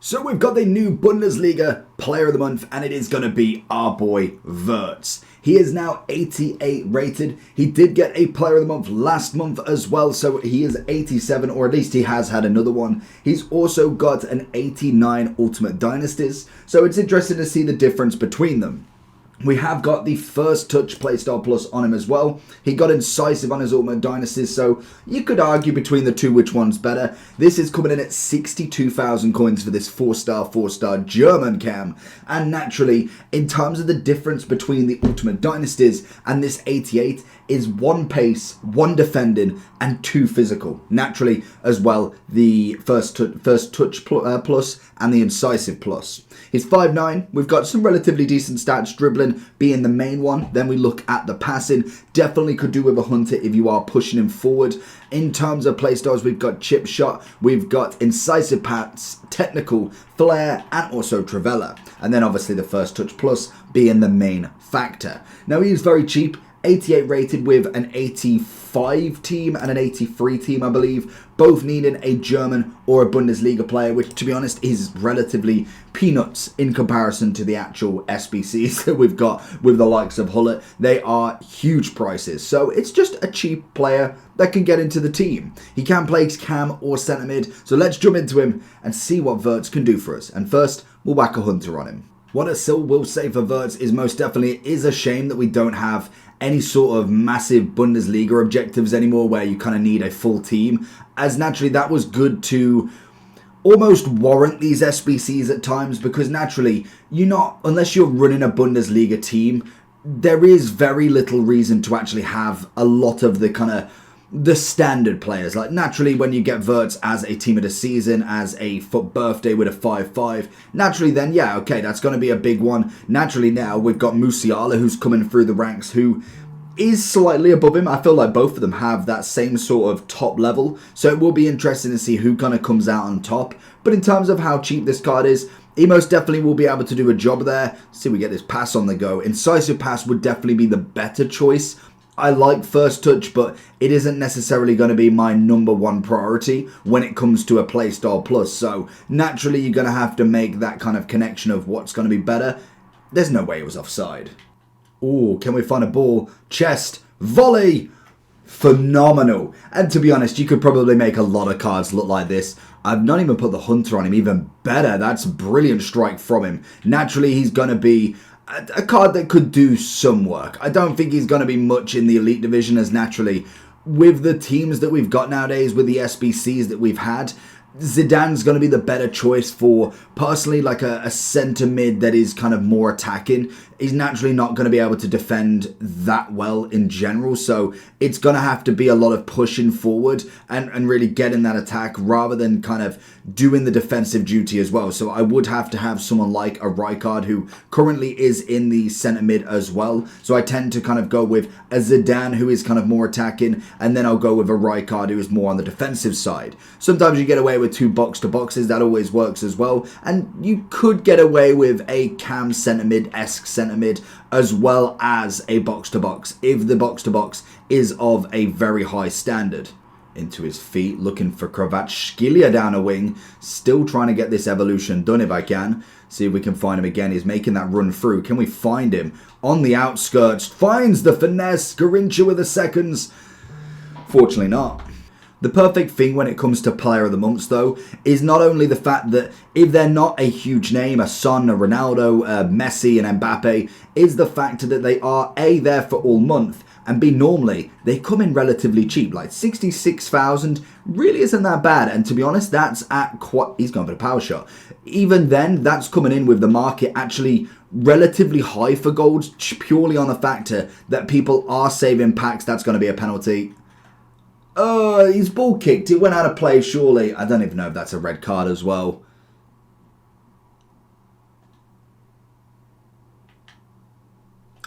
So we've got the new Bundesliga Player of the Month, and it is going to be our boy Wirtz. He is now 88 rated. He did get a Player of the Month last month as well, so he is 87, or at least he has had another one. He's also got an 89 Ultimate Dynasties, so it's interesting to see the difference between them. We have got the First Touch Playstyle Plus on him as well. He got Incisive on his Ultimate Dynasties, so you could argue between the two which one's better. This is coming in at 62,000 coins for this 4-star German cam. And naturally, in terms of the difference between the Ultimate Dynasties and this 88, is 1 pace, 1 defending, and 2 physical. Naturally, as well, the First Touch Plus and the Incisive Plus. He's 5'9". We've got some relatively decent stats, dribbling being the main one. Then we look at the passing. Definitely could do with a Hunter if you are pushing him forward. In terms of playstyles, we've got Chip Shot, we've got Incisive Pass, Technical, Flair, and also Travella. And then obviously the First Touch Plus being the main factor. Now he is very cheap. 88 rated with an 85 team and an 83 team, I believe. Both needing a German or a Bundesliga player, which, to be honest, is relatively peanuts in comparison to the actual SBCs that we've got with the likes of Hullet. They are huge prices. So it's just a cheap player that can get into the team. He can play cam or centre mid. So let's jump into him and see what Wirtz can do for us. And first, we'll whack a Hunter on him. What I still will say for Wirtz is most definitely it is a shame that we don't have any sort of massive Bundesliga objectives anymore where you kind of need a full team, as naturally that was good to almost warrant these SBCs at times, because naturally unless you're running a Bundesliga team, there is very little reason to actually have a lot of the standard players. Like naturally when you get Wirtz as a team of the season, as a FUT birthday with a 5-5, naturally then yeah, okay, that's going to be a big one. Naturally now we've got Musiala who's coming through the ranks, who is slightly above him. I feel like both of them have that same sort of top level, so it will be interesting to see who kind of comes out on top. But in terms of how cheap this card is, he most definitely will be able to do a job there. See, we get this pass on the go. Incisive Pass would definitely be the better choice. I like First Touch, but it isn't necessarily going to be my #1 priority when it comes to a Playstyle Plus. So naturally, you're going to have to make that kind of connection of what's going to be better. There's no way it was offside. Oh, can we find a ball? Chest, volley, phenomenal. And to be honest, you could probably make a lot of cards look like this. I've not even put the Hunter on him, even better. That's a brilliant strike from him. Naturally, he's going to be a card that could do some work. I don't think he's going to be much in the Elite Division, as naturally, with the teams that we've got nowadays, with the SBCs that we've had, Zidane's going to be the better choice for, personally, like a centre mid that is kind of more attacking. He's naturally not going to be able to defend that well in general, so it's going to have to be a lot of pushing forward and really getting that attack rather than kind of doing the defensive duty as well. So I would have to have someone like a Rijkaard, who currently is in the centre mid as well. So I tend to kind of go with a Zidane who is kind of more attacking, and then I'll go with a Rijkaard who is more on the defensive side. Sometimes you get away with 2 box-to-boxes, that always works as well. And you could get away with a cam centre mid-esque centre mid as well as a box-to-box if the box-to-box is of a very high standard. Into his feet, looking for Kvaratskhelia down a wing. Still trying to get this evolution done if I can. See if we can find him again. He's making that run through. Can we find him on the outskirts? Finds the finesse. Garincha with the seconds. Fortunately not. The perfect thing when it comes to Player of the Months, though, is not only the fact that if they're not a huge name, a Son, a Ronaldo, a Messi, and Mbappe, is the fact that they are A, there for all month, and B, normally, they come in relatively cheap. Like 66,000 really isn't that bad. And to be honest, that's at quite... He's going for the power shot. Even then, that's coming in with the market actually relatively high for golds, purely on the factor that people are saving packs. That's going to be a penalty. He's ball kicked. It went out of play, surely. I don't even know if that's a red card as well.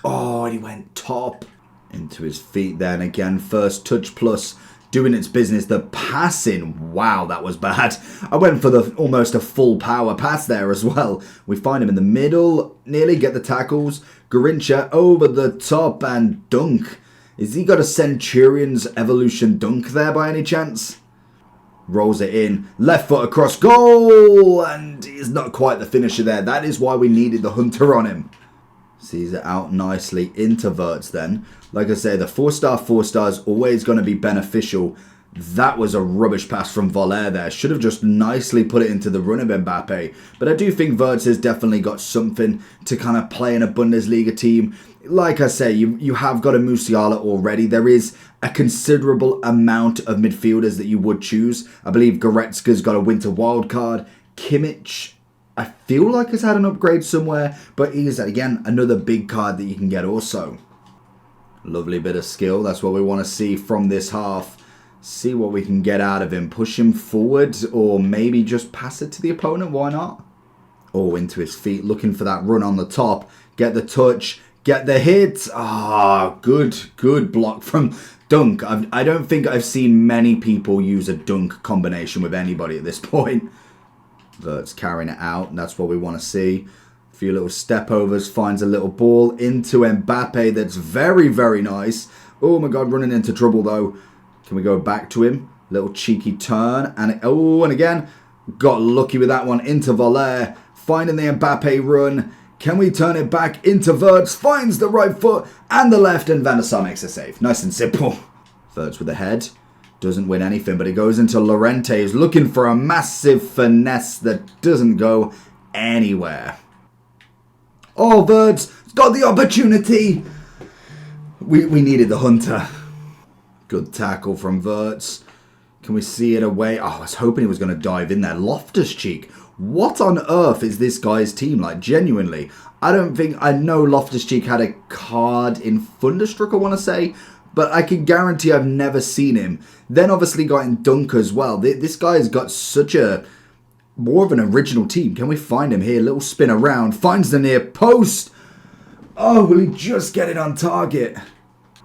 Oh, and he went top. Into his feet then again. First Touch Plus doing its business. The passing, wow, that was bad. I went for almost a full power pass there as well. We find him in the middle. Nearly get the tackles. Garincha over the top and dunk. Has he got a Centurion's Evolution dunk there by any chance? rolls it in, left foot across goal, and he's not quite the finisher there. That is why we needed the Hunter on him. Sees it out nicely into Wirtz then. Like I say, the 4-star is always going to be beneficial. That was a rubbish pass from Fodder there. Should have just nicely put it into the run of Mbappe. But I do think Wirtz has definitely got something to kind of play in a Bundesliga team. Like I say, you have got a Musiala already. There is a considerable amount of midfielders that you would choose. I believe Goretzka's got a winter wildcard. Kimmich, I feel like has had an upgrade somewhere. But he is, again, another big card that you can get also. Lovely bit of skill. That's what we want to see from this half. See what we can get out of him. Push him forward or maybe just pass it to the opponent. Why not? Oh, into his feet. Looking for that run on the top. Get the touch. Get the hit. Ah, good block from Dunk. I don't think I've seen many people use a Dunk combination with anybody at this point. Wirtz carrying it out. That's what we want to see. A few little step overs. Finds a little ball into Mbappe. That's very, very nice. Oh my God, running into trouble though. Can we go back to him? Little cheeky turn. And again, got lucky with that one into Fodder. Finding the Mbappe run. Can we turn it back into Wirtz? Finds the right foot and the left, and Van der Sar makes a save. Nice and simple. Wirtz with the head. Doesn't win anything, but it goes into Llorente, who's looking for a massive finesse that doesn't go anywhere. Oh, Wirtz got the opportunity. We needed the Hunter. Good tackle from Wirtz. Can we see it away? Oh, I was hoping he was going to dive in there. Loftus-Cheek. What on earth is this guy's team like? Genuinely. I know Loftus-Cheek had a card in Thunderstruck, I want to say. But I can guarantee I've never seen him. Then obviously got in Dunk as well. This guy's got such a... more of an original team. Can we find him here? Little spin around. Finds the near post. Oh, will he just get it on target?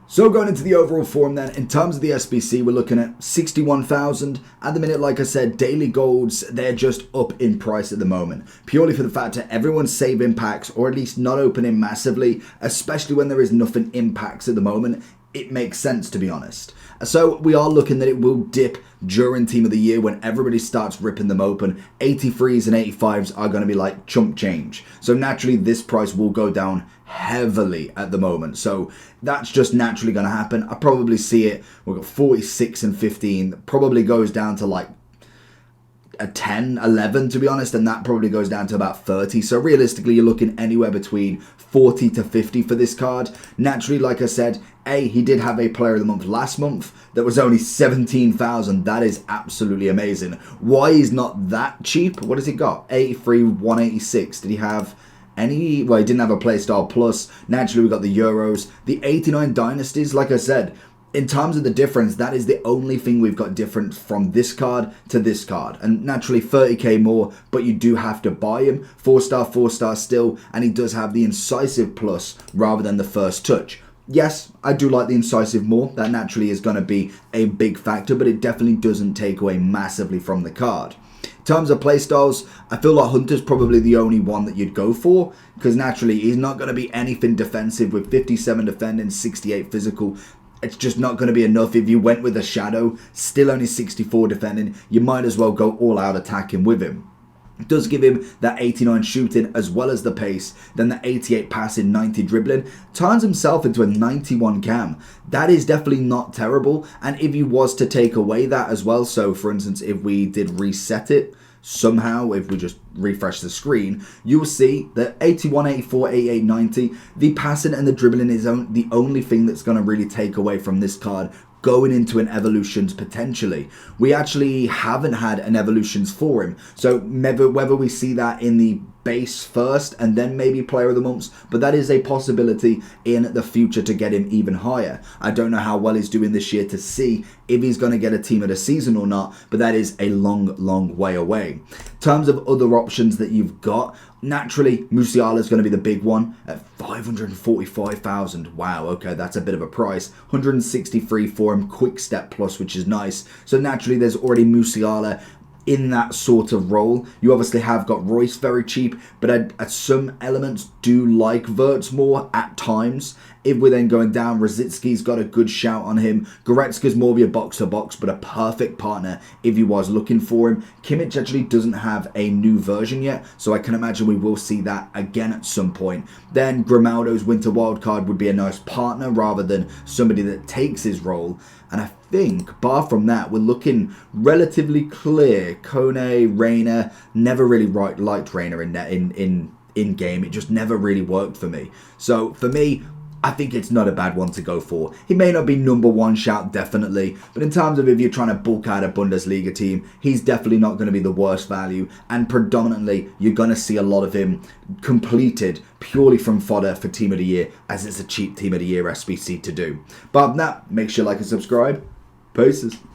So going into the overall form then, in terms of the SBC, we're looking at 61,000. At the minute, like I said, daily golds, they're just up in price at the moment. Purely for the fact that everyone's saving packs, or at least not opening massively, especially when there is nothing in packs at the moment. It makes sense, to be honest. So we are looking that it will dip during Team of the Year when everybody starts ripping them open. 83s and 85s are going to be like chump change. So naturally, this price will go down heavily at the moment. So that's just naturally going to happen. I probably see it. We've got 46 and 15. Probably goes down to like a 10, 11 to be honest, and that probably goes down to about 30. So realistically, you're looking anywhere between 40 to 50 for this card. Naturally, like I said, he did have a Player of the Month last month that was only 17,000. That is absolutely amazing. Why he's not that cheap? What has he got? 83, 186. Did he have any? Well, he didn't have a Playstyle Plus. Naturally, we got the Euros. The 89 Dynasties, like I said, in terms of the difference, that is the only thing we've got different from this card to this card. And naturally 30k more, but you do have to buy him. 4-star still, and he does have the Incisive Plus rather than the First Touch. Yes, I do like the Incisive more. That naturally is going to be a big factor, but it definitely doesn't take away massively from the card. In terms of playstyles, I feel like Hunter's probably the only one that you'd go for, because naturally he's not going to be anything defensive with 57 defending, 68 physical. It's just not going to be enough. If you went with a Shadow, still only 64 defending, you might as well go all out attacking with him. It does give him that 89 shooting as well as the pace, then the 88 passing, 90 dribbling, turns himself into a 91 cam. That is definitely not terrible, and if you was to take away that as well, so for instance if we did reset it, somehow, if we just refresh the screen, you will see that 81, 84, 88, 90, the passing and the dribbling is the only thing that's going to really take away from this card going into an Evolutions potentially. We actually haven't had an Evolutions for him, so whether we see that in the base first and then maybe Player of the Months, but that is a possibility in the future to get him even higher. I don't know how well he's doing this year to see if he's going to get a Team of the Season or not, but that is a long way away. In terms of other options that you've got, naturally Musiala is going to be the big one at 545,000. Wow, okay, that's a bit of a price. 163 for him, Quick Step Plus, which is nice. So naturally there's already Musiala in that sort of role. You obviously have got Royce very cheap, but at some elements do like Wirtz more at times. If we're then going down, Rosicki's got a good shout on him. Goretzka's more of your box-to-box, but a perfect partner if you was looking for him. Kimmich actually doesn't have a new version yet, so I can imagine we will see that again at some point. Then Grimaldo's winter wildcard would be a nice partner rather than somebody that takes his role. And I think, bar from that, we're looking relatively clear. Kone, Reina, never really liked Reina in game. It just never really worked for me. So for me, I think it's not a bad one to go for. He may not be number one shout, definitely, but in terms of if you're trying to bulk out a Bundesliga team, he's definitely not going to be the worst value, and predominantly you're going to see a lot of him completed purely from fodder for Team of the Year, as it's a cheap Team of the Year SBC to do. But other than that, make sure you like and subscribe. Peace.